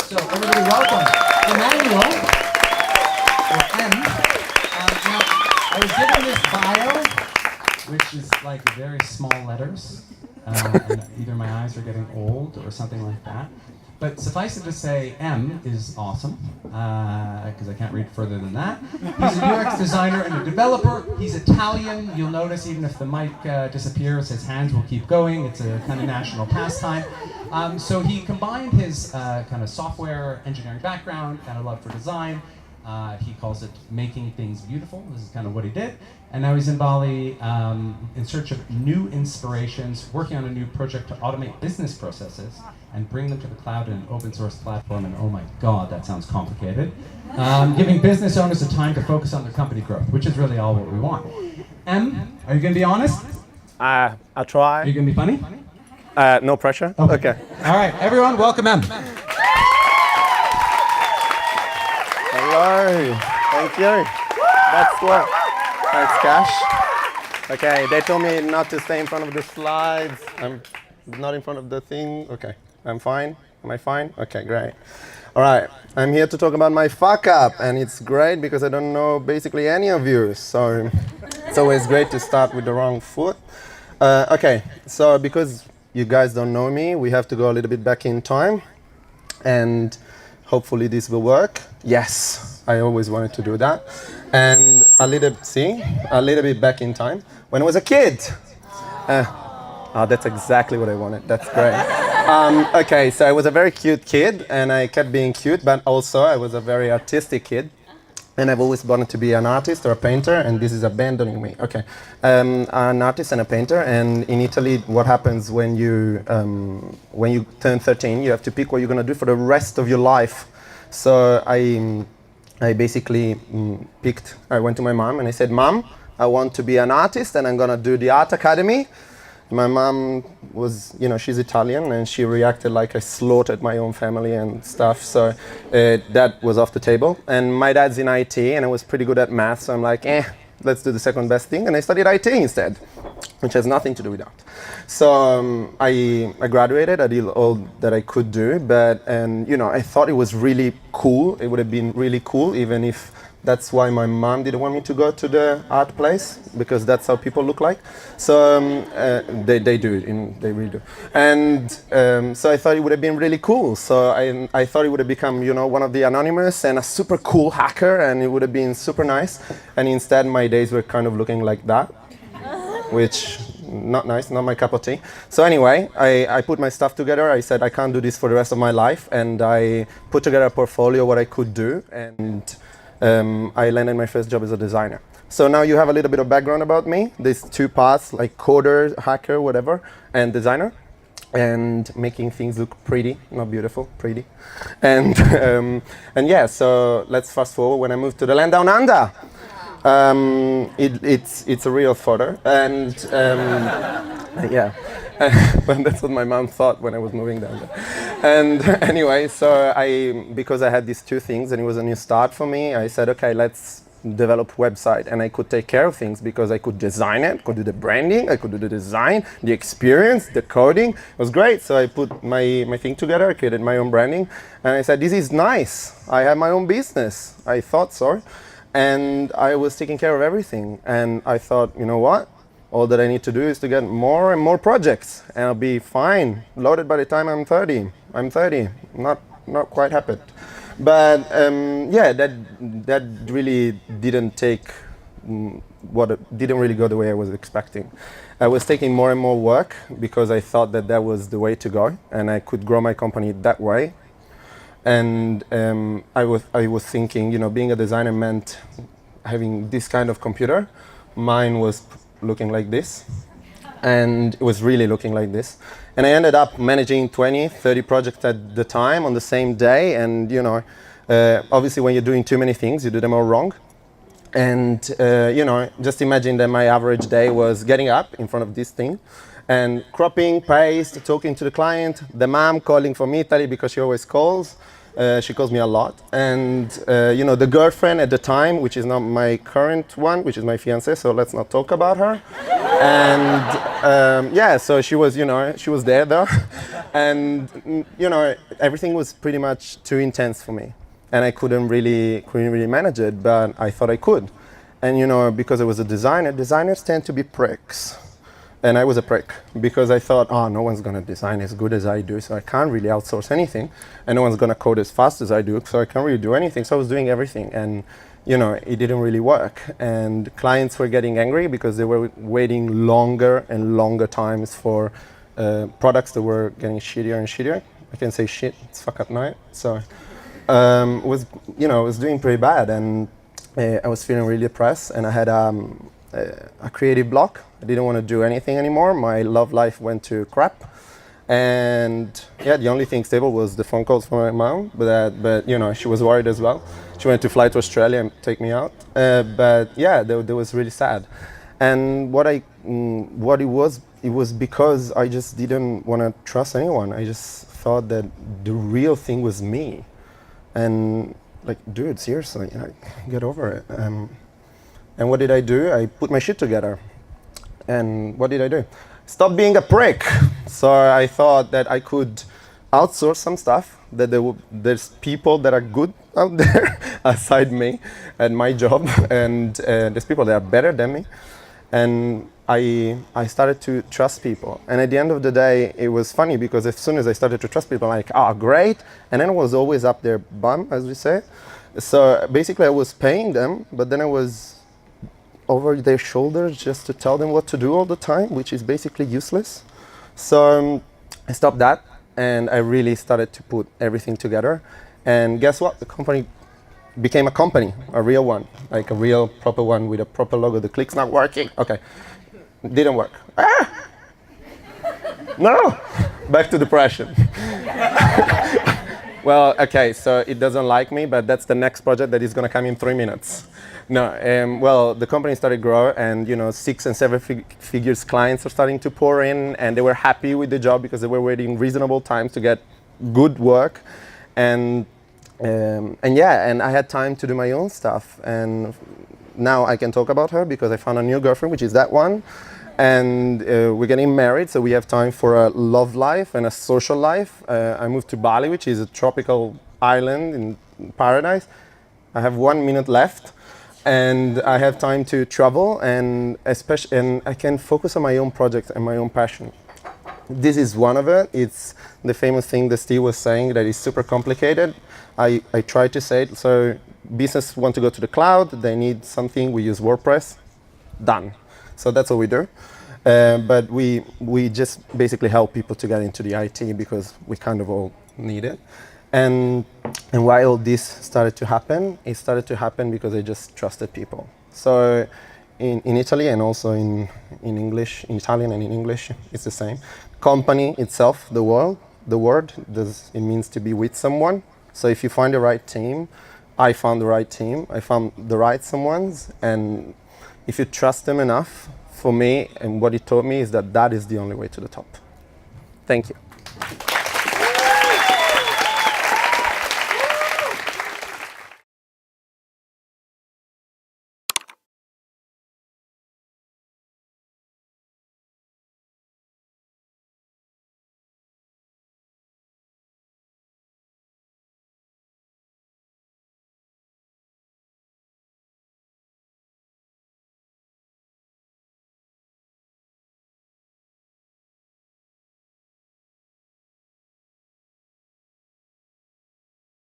So everybody welcome Emanuele, or M. Now, I was given this bio, which is like very small letters, and either my eyes are getting old or something like that. But suffice it to say, M is awesome, because I can't read further than that. He's a UX designer and a developer. He's Italian. You'll notice even if the mic disappears, his hands will keep going. It's a kind of national pastime. So he combined his kind of software engineering background and a love for design. He calls it making things beautiful. This is kind of what he did. And now he's in Bali in search of new inspirations, working on a new project to automate business processes and bring them to the cloud in an open source platform. And oh my God, that sounds complicated. Giving business owners the time to focus on their company growth, which is really all what we want. M, are you going to be honest? I'll try. Are you going to be funny? No pressure. Okay. All right, everyone, welcome M. Hello. Thank you. That's what. Thanks, Cash. Okay, they told me not to stay in front of the slides. I'm not in front of the thing. Okay, I'm fine. Am I fine? Okay, great. All right, I'm here to talk about my fuck up, and it's great because I don't know basically any of you. So it's always great to start with the wrong foot. Okay, so because you guys don't know me, we have to go a little bit back in time, and hopefully this will work. Yes, I always wanted to do that. And a little bit back in time when I was a kid. That's exactly what I wanted. That's great. Okay, so I was a very cute kid, and I kept being cute, but also I was a very artistic kid. And I've always wanted to be an artist or a painter, and this is abandoning me. Okay, an artist and a painter, and in Italy, what happens when you turn 13, you have to pick what you're gonna do for the rest of your life. So I basically picked. I went to my mom and I said, "Mom, I want to be an artist, and I'm gonna do the art academy." My mom was, she's Italian, and she reacted like I slaughtered my own family and stuff. So that was off the table. And my dad's in IT, and I was pretty good at math. So I'm like, let's do the second best thing. And I studied IT instead, which has nothing to do with art. So I graduated. I did all that I could do. But I thought it was really cool. It would have been really cool, even if that's why my mom didn't want me to go to the art place, because that's how people look like. So they do, they really do. And so I thought it would have been really cool. So I thought it would have become, one of the anonymous and a super cool hacker, and it would have been super nice. And instead, my days were kind of looking like that, which not nice, not my cup of tea. So anyway, I put my stuff together. I said I can't do this for the rest of my life, and I put together a portfolio what I could do, and I landed my first job as a designer. So now you have a little bit of background about me. These two paths, like coder, hacker, whatever, and designer, and making things look pretty, not beautiful, pretty. And yeah, so let's fast forward when I moved to the land down under. It's a real photo, and yeah. But that's what my mom thought when I was moving down there. And anyway, so because I had these two things and it was a new start for me, I said, okay, let's develop a website. And I could take care of things because I could design it, could do the branding, I could do the design, the experience, the coding. It was great. So I put my thing together, I created my own branding. And I said, this is nice. I have my own business. I thought so. And I was taking care of everything. And I thought, you know what? All that I need to do is to get more and more projects, and I'll be fine, loaded by the time I'm 30. I'm 30, not quite happy. But yeah, that really didn't really go the way I was expecting. I was taking more and more work because I thought that was the way to go, and I could grow my company that way. And I was thinking, being a designer meant having this kind of computer. Mine was looking like this, and it was really looking like this, and I ended up managing 20-30 projects at the time on the same day. And obviously when you're doing too many things, you do them all wrong. And just imagine that my average day was getting up in front of this thing and cropping, paste, talking to the client, the mom calling from Italy because she always calls. She calls me a lot. And, the girlfriend at the time, which is not my current one, which is my fiancée, so let's not talk about her. And yeah, so she was, she was there though, and everything was pretty much too intense for me, and I couldn't really manage it, but I thought I could, and because I was a designer, designers tend to be pricks, and I was a prick because I thought, oh, no one's gonna design as good as I do, so I can't really outsource anything, and no one's gonna code as fast as I do, so I can't really do anything. So I was doing everything, and it didn't really work, and clients were getting angry because they were waiting longer and longer times for products that were getting shittier and shittier. I can say shit, it's fuck up night. So it was doing pretty bad, and I was feeling really depressed, and I had a creative block. I didn't want to do anything anymore. My love life went to crap. And yeah, the only thing stable was the phone calls from my mom, but she was worried as well. She wanted to fly to Australia and take me out. But yeah, that was really sad. And what it was because I just didn't want to trust anyone. I just thought that the real thing was me. And like, dude, seriously, get over it. And what did I do? I put my shit together. And what did I do? Stop being a prick. So I thought that I could outsource some stuff, that there's people that are good out there aside me at my job, and there's people that are better than me. And I started to trust people. And at the end of the day, it was funny because as soon as I started to trust people, I'm like, oh, great. And then I was always up their bum, as we say. So basically I was paying them, but then I was over their shoulders just to tell them what to do all the time, which is basically useless. So I stopped that, and I really started to put everything together. And guess what? The company became a company, a real one, like a real proper one with a proper logo. The click's not working. Okay, didn't work. No, back to depression. Well, okay, so it doesn't like me, but that's the next project that is going to come in 3 minutes. No, well, the company started growing, and 6 and 7 figures clients are starting to pour in, and they were happy with the job because they were waiting reasonable times to get good work, and I had time to do my own stuff, and now I can talk about her because I found a new girlfriend, which is that one, and we're getting married, so we have time for a love life and a social life. I moved to Bali, which is a tropical island in paradise. I have 1 minute left. And I have time to travel, and I can focus on my own project and my own passion. This is one of it. It's the famous thing that Steve was saying that is super complicated. I try to say it. So business want to go to the cloud. They need something. We use WordPress. Done. So that's what we do. But we just basically help people to get into the IT because we kind of all need it. And why all this started to happen? It started to happen because I just trusted people. So in Italy and also in English, in Italian and in English, it's the same. Company itself, the word, it means to be with someone. So if you find the right team, I found the right team, I found the right someones, and if you trust them enough, for me, and what it taught me is that is the only way to the top. Thank you.